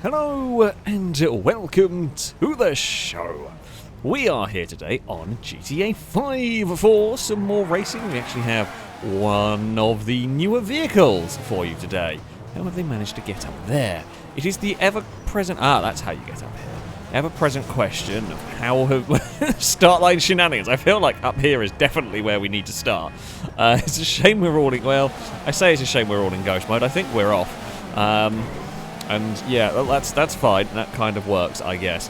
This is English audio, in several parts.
Hello and welcome to the show. We are here today on GTA 5 for some more racing. We actually have one of the newer vehicles for you today. How have they managed to get up there? It is the ever-present... that's how you get up here. Ever-present question of how have... start line shenanigans. I feel like up here is definitely where we need to start. It's a shame we're all in... Well, I say it's a shame we're all in ghost mode. I think we're off. And yeah, that's fine. That kind of works, I guess.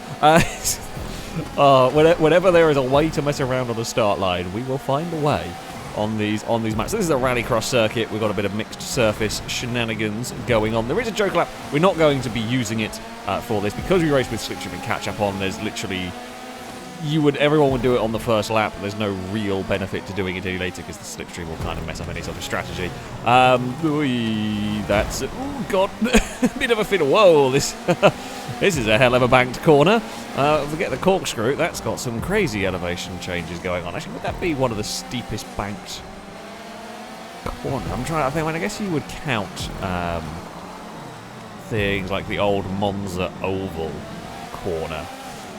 Whenever there is a way to mess around on the start line, we will find a way on these maps. So this is a rallycross circuit. We've got a bit of mixed surface shenanigans going on. There is a joke lap. We're not going to be using it for this because we race with slipstream and catch up on. There's literally everyone would do it on the first lap. There's no real benefit to doing it any later because the slipstream will kind of mess up any sort of strategy. That's it. Oh god, a bit of a fit. Whoa, this is a hell of a banked corner. Forget the corkscrew. That's got some crazy elevation changes going on. Actually, would that be one of the steepest banked corners? I'm trying to think. I guess you would count things like the old Monza Oval corner.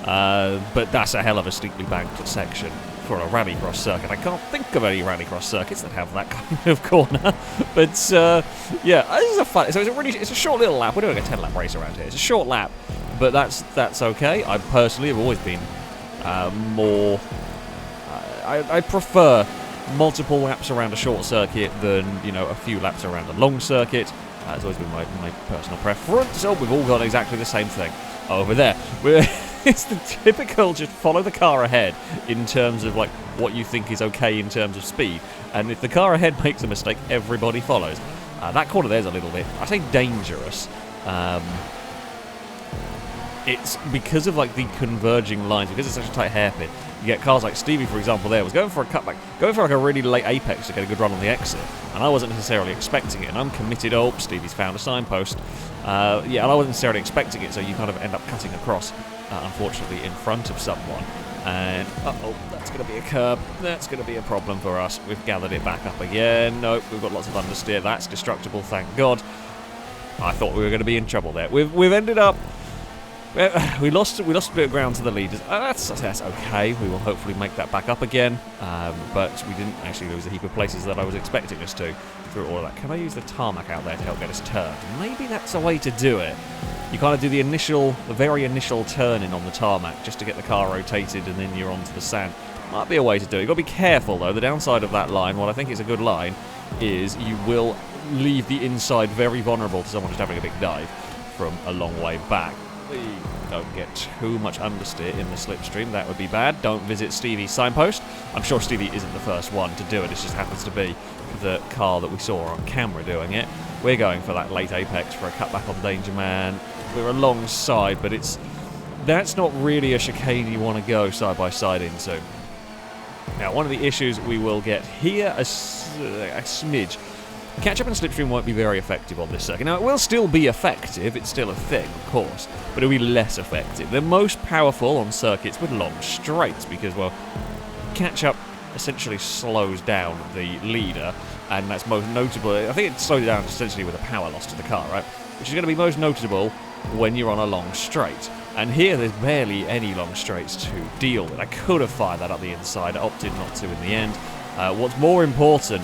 But that's a hell of a steeply banked section for a rallycross circuit. I can't think of any rallycross circuits that have that kind of corner. But yeah, this is a fun. So it's a short little lap. We're doing a 10-lap race around here. It's a short lap, but that's okay. I personally have always been more. I prefer multiple laps around a short circuit than a few laps around a long circuit. It's always been my personal preference. So we've all got exactly the same thing over there. It's the typical just follow the car ahead in terms of like what you think is okay in terms of speed, and if the car ahead makes a mistake, everybody follows. That corner there's a little bit, I say dangerous. It's because of like the converging lines, because it's such a tight hairpin. You get cars like Stevie, for example, there was going for a cutback, going for like a really late apex to get a good run on the exit, and I wasn't necessarily expecting it, and I'm committed. Oh, Stevie's found a signpost. Yeah, and I wasn't necessarily expecting it, so you kind of end up cutting across, unfortunately, in front of someone. And, uh-oh, that's going to be a curb. That's going to be a problem for us. We've gathered it back up again. Nope, we've got lots of understeer. That's destructible, thank God. I thought we were going to be in trouble there. We've ended up... We lost a bit of ground to the leaders. That's okay. We will hopefully make that back up again. But we didn't actually lose a heap of places that I was expecting us to through all of that. Can I use the tarmac out there to help get us turned? Maybe that's a way to do it. You kind of do the very initial turn-in on the tarmac just to get the car rotated, and then you're onto the sand. Might be a way to do it. You've got to be careful though. The downside of that line, while I think it's a good line, is you will leave the inside very vulnerable to someone just having a big dive from a long way back. Don't get too much understeer in the slipstream. That would be bad. Don't visit Stevie's signpost. I'm sure Stevie isn't the first one to do it. It just happens to be the car that we saw on camera doing it. We're going for that late apex for a cutback on Danger Man. We're alongside, but that's not really a chicane you want to go side by side into. Now, one of the issues we will get here, a smidge. Catch-up and slipstream won't be very effective on this circuit. Now, it will still be effective, it's still a thing, of course, but it'll be less effective. They're most powerful on circuits with long straights because, well, catch-up essentially slows down the leader, and that's most notable. I think it slows it down essentially with a power loss to the car, right? Which is going to be most noticeable when you're on a long straight. And here, there's barely any long straights to deal with. I could have fired that up the inside, I opted not to in the end. What's more important...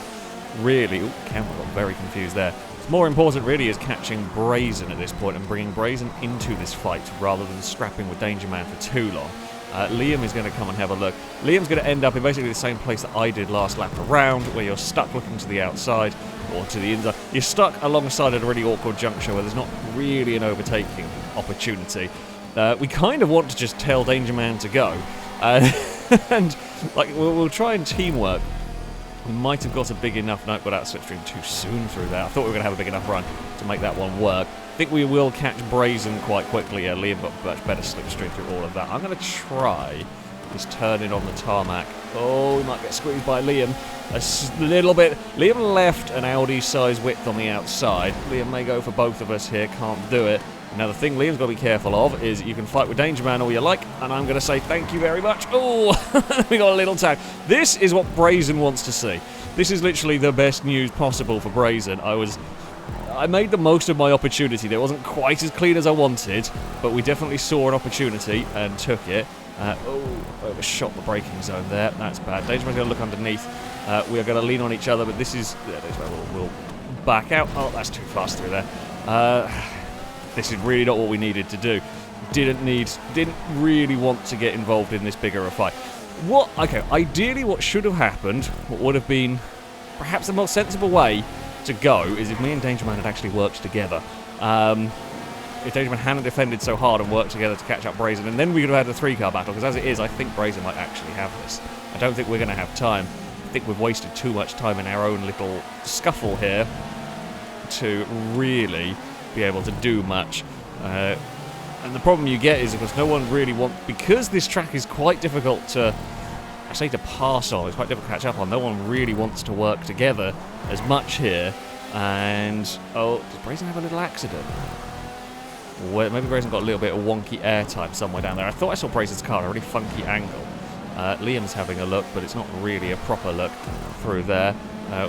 really, camera got very confused there. What's more important really is catching Brazen at this point and bringing Brazen into this fight rather than scrapping with Danger Man for too long. Liam is going to come and have a look. Liam's going to end up in basically the same place that I did last lap around, where you're stuck looking to the outside or to the inside. You're stuck alongside at a really awkward juncture where there's not really an overtaking opportunity. We kind of want to just tell Danger Man to go, and like we'll try and teamwork. We might have got a big enough... No, got out slipstream too soon through that. I thought we were going to have a big enough run to make that one work. I think we will catch Brazen quite quickly. Yeah, Liam got much better slipstream through all of that. I'm going to try this turn-in on the tarmac. Oh, we might get squeezed by Liam a little bit. Liam left an Audi-size width on the outside. Liam may go for both of us here. Can't do it. Now, the thing Liam's got to be careful of is you can fight with Danger Man all you like, and I'm going to say thank you very much. Oh, we got a little tag. This is what Brazen wants to see. This is literally the best news possible for Brazen. I made the most of my opportunity. It wasn't quite as clean as I wanted, but we definitely saw an opportunity and took it. Overshot the braking zone there. That's bad. Dangerman's going to look underneath. We are going to lean on each other, but this is... we'll back out. Oh, that's too fast through there. This is really not what we needed to do. Didn't really want to get involved in this bigger a fight. Ideally what should have happened, what would have been perhaps the most sensible way to go, is if me and Dangerman had actually worked together. If Dangerman hadn't defended so hard and worked together to catch up Brazen, and then we could have had a 3-car battle, because as it is, I think Brazen might actually have this. I don't think we're going to have time. I think we've wasted too much time in our own little scuffle here to really be able to do much. And the problem you get is because no one really because this track is quite difficult to pass on, it's quite difficult to catch up on, no one really wants to work together as much here. And, does Brazen have a little accident? Well, maybe Brazen got a little bit of wonky airtime somewhere down there. I thought I saw Brazen's car at a really funky angle. Liam's having a look, but it's not really a proper look through there.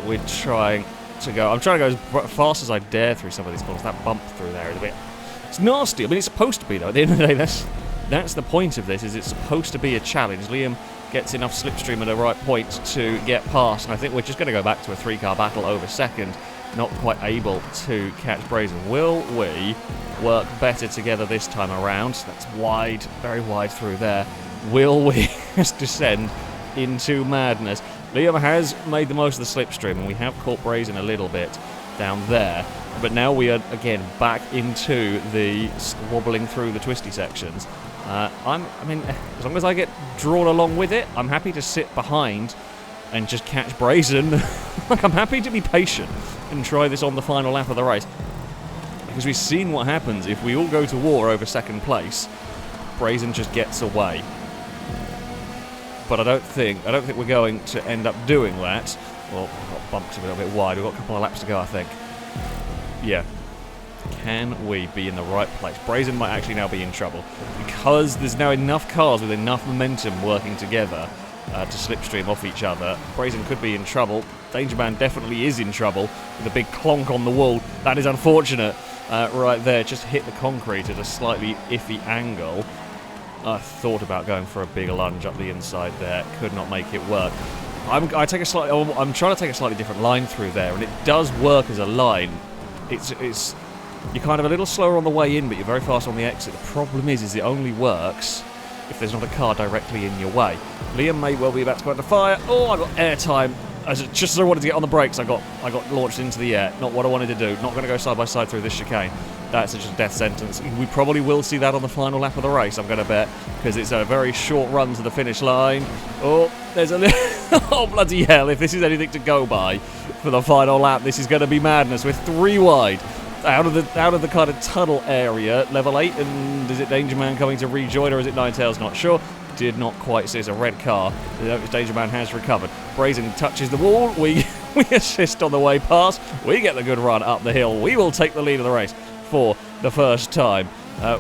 We're trying to go... I'm trying to go as fast as I dare through some of these corners. That bump through there is a bit... It's nasty. I mean, it's supposed to be, though. At the end of the day, that's the point of this, is it's supposed to be a challenge. Liam gets enough slipstream at the right point to get past, and I think we're just going to go back to a 3-car battle over second. Not quite able to catch Brazen. Will we work better together this time around? That's wide, very wide through there. Will we just descend into madness? Liam has made the most of the slipstream, and we have caught Brazen a little bit down there. But now we are, again, back into the wobbling through the twisty sections. I mean, as long as I get drawn along with it, I'm happy to sit behind and just catch Brazen. Like, I'm happy to be patient and try this on the final lap of the race. Because we've seen what happens if we all go to war over second place. Brazen just gets away. But I don't think we're going to end up doing that. Well, we've got bumps a little bit wide. We've got a couple of laps to go, I think. Yeah. Can we be in the right place? Brazen might actually now be in trouble. Because there's now enough cars with enough momentum working together to slipstream off each other. Brazen could be in trouble. Dangerman definitely is in trouble with a big clonk on the wall. That is unfortunate. Right there, just hit the concrete at a slightly iffy angle. I thought about going for a big lunge up the inside there. Could not make it work. I'm trying to take a slightly different line through there, and it does work as a line. You're kind of a little slower on the way in, but you're very fast on the exit. The problem is it only works if there's not a car directly in your way. Liam may well be about to go under fire. Oh, I got airtime. Just as I wanted to get on the brakes, I got launched into the air. Not what I wanted to do. Not going to go side by side through this chicane. That's just a death sentence. We probably will see that on the final lap of the race, I'm going to bet, because it's a very short run to the finish line. Oh, there's a little... Oh, bloody hell, if this is anything to go by for the final lap, this is going to be madness. We're 3 wide. Out of the kind of tunnel area, level 8, and is it Dangerman coming to rejoin, or is it Ninetales? Not sure. Did not quite see. It's a red car. Dangerman has recovered. Brazen touches the wall. We assist on the way past. We get the good run up the hill. We will take the lead of the race for the first time.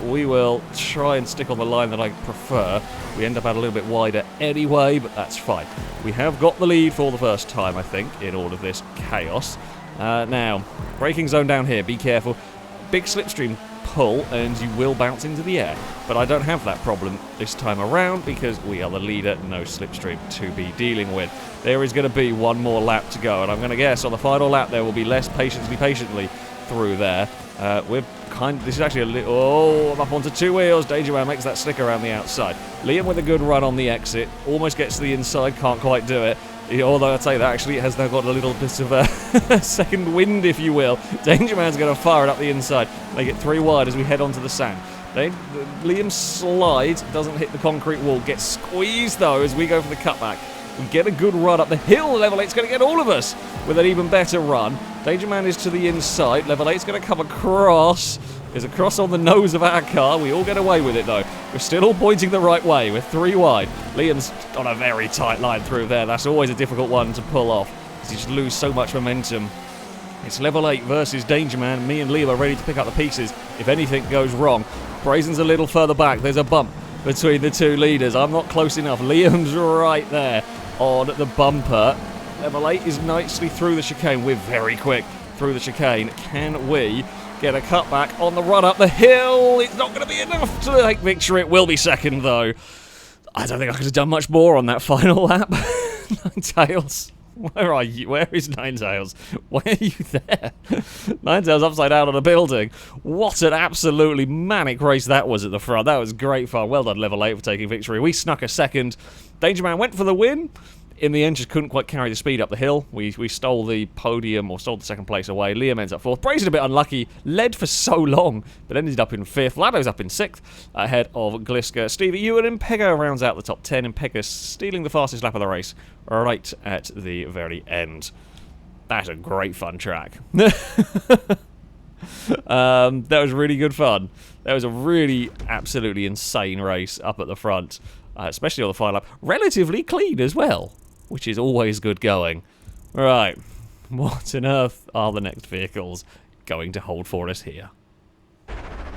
We will try and stick on the line that I prefer. We end up out a little bit wider anyway, but that's fine. We have got the lead for the first time, I think, in all of this chaos. Now, braking zone down here, be careful. Big slipstream pull, and you will bounce into the air. But I don't have that problem this time around, because we are the leader, no slipstream to be dealing with. There is going to be one more lap to go, and I'm going to guess on the final lap there will be less patiently through there. This is actually a little... Oh, I'm up onto 2 wheels. Dangerman makes that slick around the outside. Liam with a good run on the exit. Almost gets to the inside, can't quite do it. Although I'd say that actually has now got a little bit of a second wind, if you will. Dangerman's going to fire it up the inside. Make it 3 wide as we head onto the sand. Liam slides, doesn't hit the concrete wall. Gets squeezed, though, as we go for the cutback. We get a good run up the hill. Level 8's going to get all of us with an even better run. Dangerman is to the inside. Level 8's going to come across. There's a cross on the nose of our car. We all get away with it, though. We're still all pointing the right way. We're 3 wide. Liam's on a very tight line through there. That's always a difficult one to pull off, because you just lose so much momentum. It's level 8 versus Dangerman. Me and Liam are ready to pick up the pieces if anything goes wrong. Brazen's a little further back. There's a bump between the 2 leaders. I'm not close enough. Liam's right there on the bumper. Level 8 is nicely through the chicane. We're very quick. through the chicane. Can we get a cutback on the run up the hill? It's not going to be enough to take victory. It will be second, though. I don't think I could have done much more on that final lap. Ninetails. Where are you? Where is Ninetails? Why are you there? Ninetails upside down on a building. What an absolutely manic race that was at the front. That was great fun. Well done, Level 8, for taking victory. We snuck a second. Danger Man went for the win. In the end, just couldn't quite carry the speed up the hill. We stole the podium, or stole the second place away. Liam ends up 4th. Brazen a bit unlucky. Led for so long, but ended up in 5th. Lado's up in 6th, ahead of Gliska. Stevie Ewan and Pego rounds out the top 10, and Pega stealing the fastest lap of the race right at the very end. That's a great fun track. That was really good fun. That was a really absolutely insane race up at the front, especially on the final lap. Relatively clean as well, which is always good going. Right, what on earth are the next vehicles going to hold for us here?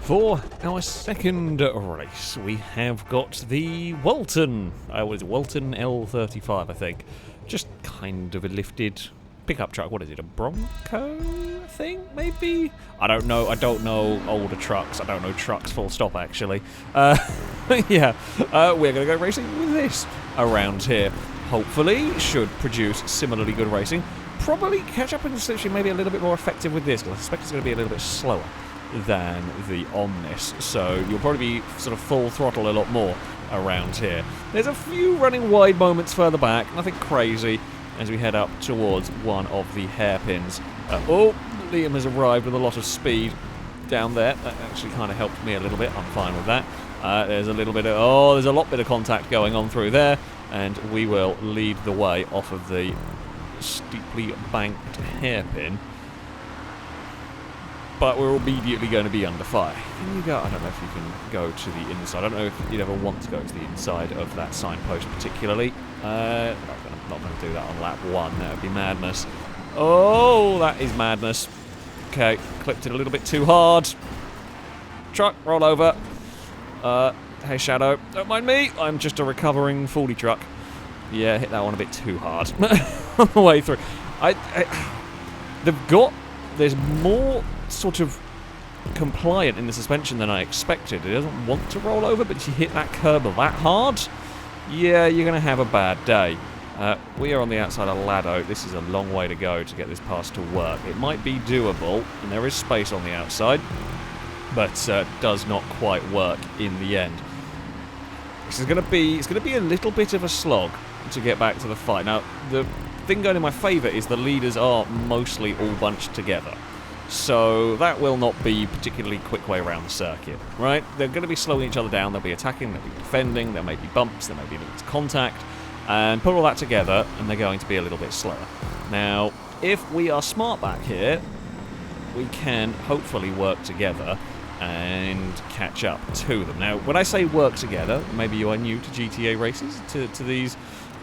For our second race, we have got the Walton. Was it Walton L35, I think. Just kind of a lifted pickup truck. What is it, a Bronco, I think, maybe? I don't know older trucks. I don't know trucks full stop, actually. Yeah, we're going to go racing with this around here. Hopefully, should produce similarly good racing. Probably catch up in the slipstream, maybe a little bit more effective with this, because I suspect it's going to be a little bit slower than the Omnis. So you'll probably be sort of full throttle a lot more around here. There's a few running wide moments further back, nothing crazy, as we head up towards one of the hairpins. Oh, Liam has arrived with a lot of speed down there. That actually kind of helped me a little bit. I'm fine with that. There's a little bit of... there's a lot bit of contact going on through there, and we will lead the way off of the steeply banked hairpin. But we're immediately going to be under fire. Can you go? I don't know if you can go to the inside. I don't know if you'd ever want to go to the inside of that signpost particularly. Not going to do that on lap 1. That would be madness. Oh, that is madness. Okay, clipped it a little bit too hard. Truck, roll over. Hey, Shadow, don't mind me. I'm just a recovering Fordy truck. Yeah, hit that one a bit too hard on the way through. There's more sort of compliant in the suspension than I expected. It doesn't want to roll over, but if you hit that curb that hard, yeah, you're going to have a bad day. We are on the outside of Lado. This is a long way to go to get this pass to work. It might be doable, and there is space on the outside, but does not quite work in the end. It's going to be a little bit of a slog to get back to the fight. Now, the thing going in my favour is the leaders are mostly all bunched together. So that will not be a particularly quick way around the circuit, right? They're going to be slowing each other down. They'll be attacking, they'll be defending, there may be bumps, there may be a little bit of contact, and put all that together, and they're going to be a little bit slower. Now, if we are smart back here, we can hopefully work together and catch up to them. Now, when I say work together, maybe you are new to GTA races, to these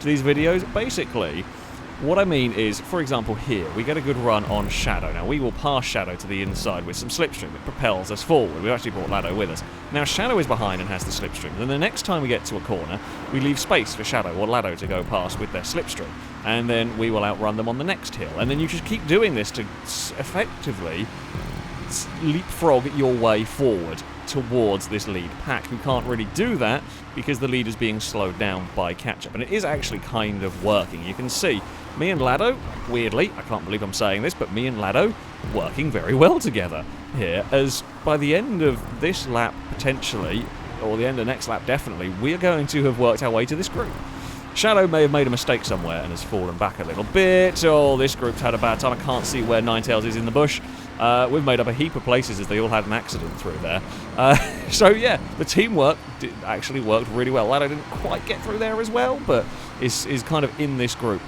videos. Basically, what I mean is, for example, here, we get a good run on Shadow. Now, we will pass Shadow to the inside with some slipstream. It propels us forward. We've actually brought Lado with us. Now, Shadow is behind and has the slipstream. Then the next time we get to a corner, we leave space for Shadow or Lado to go past with their slipstream. And then we will outrun them on the next hill. And then you just keep doing this to effectively leapfrog your way forward towards this lead pack. You can't really do that because the lead is being slowed down by catch-up. And it is actually kind of working. You can see me and Lado, weirdly, I can't believe I'm saying this, but me and Lado working very well together here, as by the end of this lap, potentially, or the end of next lap, definitely, we're going to have worked our way to this group. Shadow may have made a mistake somewhere and has fallen back a little bit. Oh, this group's had a bad time. I can't see where Ninetails is in the bush. We've made up a heap of places as they all had an accident through there. So yeah, the teamwork actually worked really well. Lado didn't quite get through there as well, but is kind of in this group.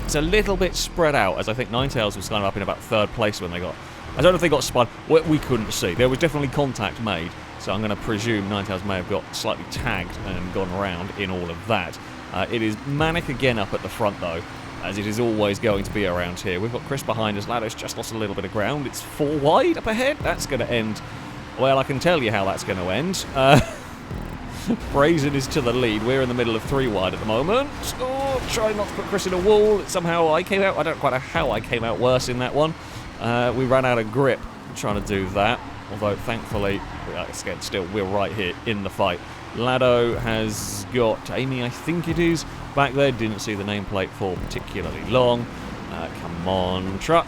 It's a little bit spread out, as I think Ninetails was kind of up in about 3rd place when they got... I don't know if they got spun. We couldn't see. There was definitely contact made, so I'm going to presume Ninetails may have got slightly tagged and gone around in all of that. It is manic again up at the front, though, as it is always going to be around here. We've got Chris behind us. Lado's just lost a little bit of ground. It's 4 wide up ahead. That's going to end... Well, I can tell you how that's going to end. Brazen is to the lead. We're in the middle of 3 wide at the moment. Oh, trying not to put Chris in a wall. Somehow I came out... I don't quite know how I came out worse in that one. We ran out of grip trying to do that, although thankfully, still, we're right here in the fight. Lado has got Amy, I think it is, back there. Didn't see the nameplate for particularly long. Come on, truck.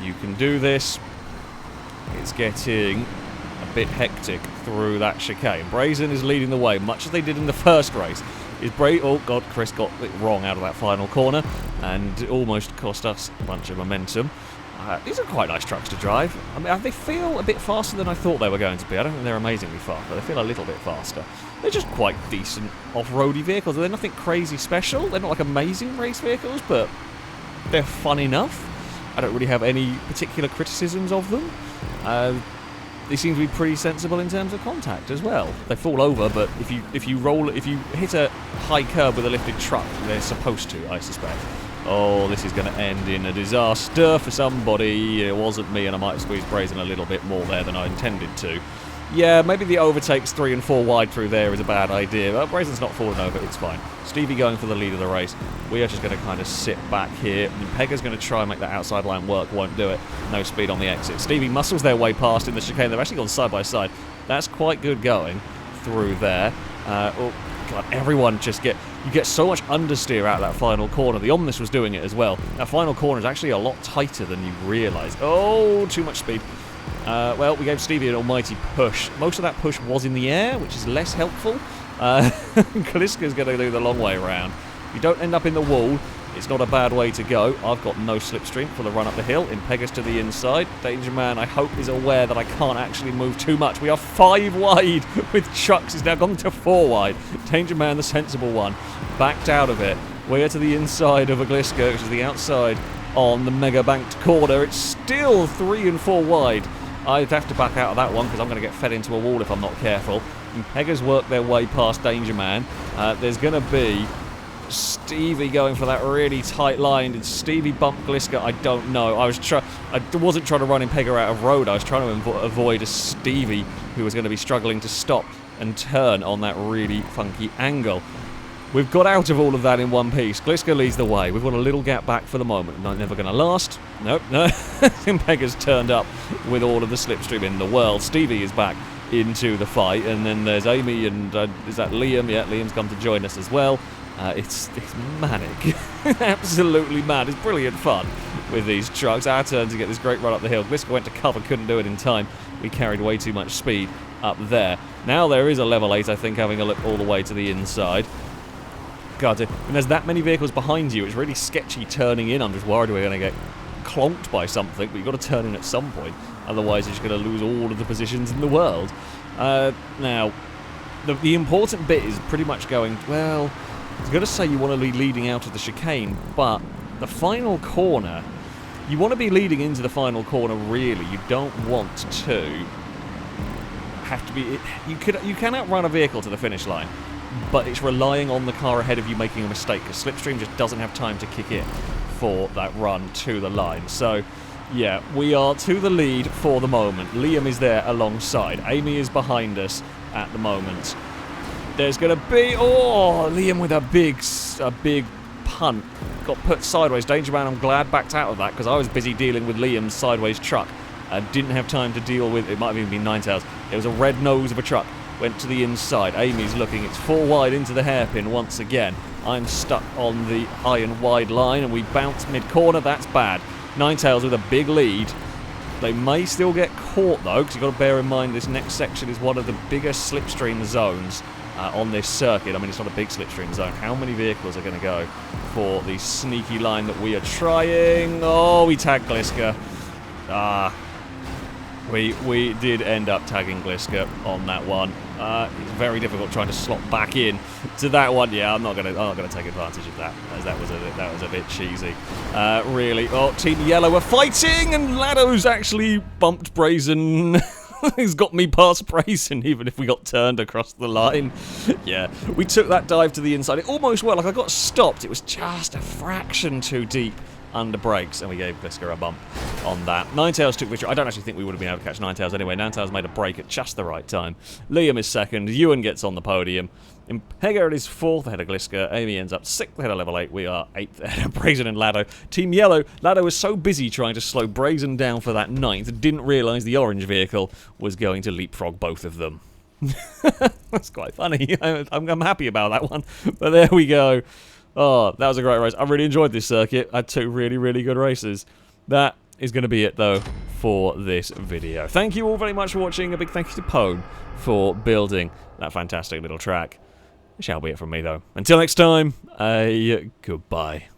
You can do this. It's getting a bit hectic through that chicane. Brazen is leading the way, much as they did in the first race. Oh god, Chris got it wrong out of that final corner and almost cost us a bunch of momentum. These are quite nice trucks to drive. I mean, they feel a bit faster than I thought they were going to be. I don't think they're amazingly fast, but they feel a little bit faster. They're just quite decent off-roady vehicles. They're nothing crazy special. They're not like amazing race vehicles, but they're fun enough. I don't really have any particular criticisms of them. They seem to be pretty sensible in terms of contact as well. They fall over, but if you hit a high curb with a lifted truck, they're supposed to, I suspect. Oh, this is going to end in a disaster for somebody. It wasn't me, and I might have squeezed Brazen a little bit more there than I intended to. Yeah, maybe the overtakes 3 and 4 wide through there is a bad idea, but Brazen's not falling over, it's fine. Stevie going for the lead of the race. We are just going to kind of sit back here. Pegga's going to try and make that outside line work, won't do it. No speed on the exit. Stevie muscles their way past in the chicane. They've actually gone side by side. That's quite good going through there. Oh, God, everyone just you get so much understeer out of that final corner. The Omnis was doing it as well. That final corner is actually a lot tighter than you realise. Oh, too much speed. Well, we gave Stevie an almighty push. Most of that push was in the air, which is less helpful. Kaliska's going to do the long way around. If you don't end up in the wall, it's not a bad way to go. I've got no slipstream for the run up the hill. Impegus to the inside. Danger Man, I hope, is aware that I can't actually move too much. We are 5 wide with trucks. It's now gone to 4 wide. Danger Man, the sensible one, backed out of it. We're to the inside of Agliska, which is the outside on the mega banked corner. It's still 3 and 4 wide. I'd have to back out of that one because I'm going to get fed into a wall if I'm not careful. Impegas work their way past Danger Man. There's going to be Stevie going for that really tight line. Did Stevie bump Gliska? I don't know. I wasn't trying to run Impega out of road. I was trying to avoid a Stevie who was going to be struggling to stop and turn on that really funky angle. We've got out of all of that in one piece. Gliska leads the way. We've got a little gap back for the moment. Never going to last. Nope, no. Impega's turned up with all of the slipstream in the world. Stevie is back into the fight. And then there's Amy and is that Liam? Yeah, Liam's come to join us as well. It's manic. Absolutely mad. It's brilliant fun with these trucks. Our turn to get this great run up the hill. Gliska went to cover, couldn't do it in time. We carried way too much speed up there. Now there is a level 8, I think, having a look all the way to the inside. God, when there's that many vehicles behind you, it's really sketchy turning in. I'm just worried we're going to get clonked by something, but you've got to turn in at some point. Otherwise, you're just going to lose all of the positions in the world. Now, the important bit is pretty much going, well, I was going to say you want to be leading out of the chicane, but the final corner, you want to be leading into the final corner, really. You don't want to have to be... You can outrun a vehicle to the finish line, but it's relying on the car ahead of you making a mistake, because Slipstream just doesn't have time to kick in for that run to the line. So, yeah, we are to the lead for the moment. Liam is there alongside. Amy is behind us at the moment. There's going to be... Oh, Liam with a big punt. Got put sideways. Danger Man, I'm glad, backed out of that, because I was busy dealing with Liam's sideways truck. I didn't have time to deal with... It might have even been Ninetales. It was a red nose of a truck. Went to the inside. Amy's looking. It's 4 wide into the hairpin once again. I'm stuck on the high and wide line, and we bounce mid-corner. That's bad. Ninetales with a big lead. They may still get caught, though, because you've got to bear in mind this next section is one of the biggest slipstream zones on this circuit. I mean, it's not a big slipstream zone. How many vehicles are going to go for the sneaky line that we are trying? Oh, we tagged Gliska. We did end up tagging Gliska on that one. It's very difficult trying to slot back in to that one. Yeah, I'm not gonna take advantage of that, as that was a bit cheesy. Really. Oh, Team Yellow are fighting, and Lado's actually bumped Brazen. He's got me past Brazen, even if we got turned across the line. Yeah, we took that dive to the inside. It almost worked. Like, I got stopped. It was just a fraction too deep under brakes, and we gave Gliska a bump. on that. Ninetales took victory. I don't actually think we would have been able to catch Ninetales anyway. Ninetales made a break at just the right time. Liam is second. Ewan gets on the podium. Impegard is fourth ahead of Gliska. Amy ends up sixth ahead of level 8. We are eighth ahead of Brazen and Lado. Team Yellow. Lado was so busy trying to slow Brazen down for that ninth, didn't realise the orange vehicle was going to leapfrog both of them. That's quite funny. I'm happy about that one. But there we go. Oh, that was a great race. I really enjoyed this circuit. I had two really, really good races. That is going to be it, though, for this video. Thank you all very much for watching. A big thank you to Pone for building that fantastic little track. Shall be it from me, though. Until next time, goodbye.